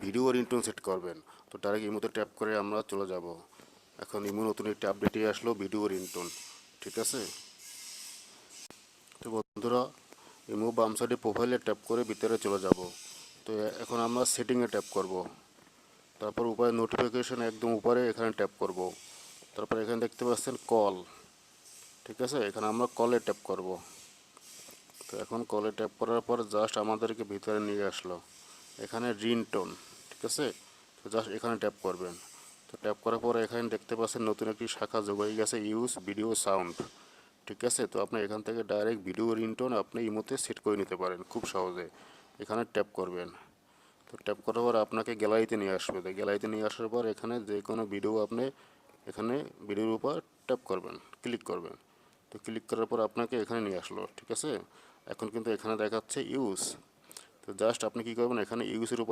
Video ringtone set করবেন। তো direct ইমোতে ট্যাপ করে আমরা চলে যাব। এখন ইমো নতুন একটি আপডেটে আসলো ভিডিও রিংটোন, ঠিক আছে। তো বন্ধুরা, ইমো বাম সাইডে প্রোফাইলে ট্যাপ করে ভিতরে চলে যাব। তো এখন আমরা সেটিংয়ে ট্যাপ করব। তারপর উপরে নোটিফিকেশন একদম উপরে এখানে ট্যাপ করব। তারপর এখানে দেখতে পাচ্ছেন কল, ঠিক আছে, এখানে আমরা কলে ট্যাপ করব। তো এখন কলে ট্যাপ করার পর জাস্ট আমাদেরকে ভিতরে নিয়ে আসলো। এখানে রিংটোন, ঠিক আছে। তো জাস্ট এখানে ট্যাপ করবেন। তো ট্যাপ করার পর এখানে দেখতে পাচ্ছেন নতুন একটি শাখা যোগ হয়ে গেছে, ইউজ ভিডিও সাউন্ড, ঠিক আছে। তো আপনি এখান থেকে ডাইরেক্ট ভিডিও রিংটোন আপনি ইমোতে সেট করে নিতে পারেন খুব সহজে। এখানে ট্যাপ করবেন। তো ট্যাপ করার পর আপনাকে গ্যালারিতে নিয়ে আসবে। তো গ্যালারিতে নিয়ে আসার পর এখানে যে কোনো ভিডিও আপনি এখানে ভিডিওর উপর ট্যাপ করবেন, ক্লিক করবেন। তো ক্লিক করার পর আপনাকে এখানে নিয়ে আসলো, ঠিক আছে। এখন কিন্তু এখানে দেখাচ্ছে ইউজ। তো জাস্ট আপনি কী করবেন, এখানে ইউজের উপর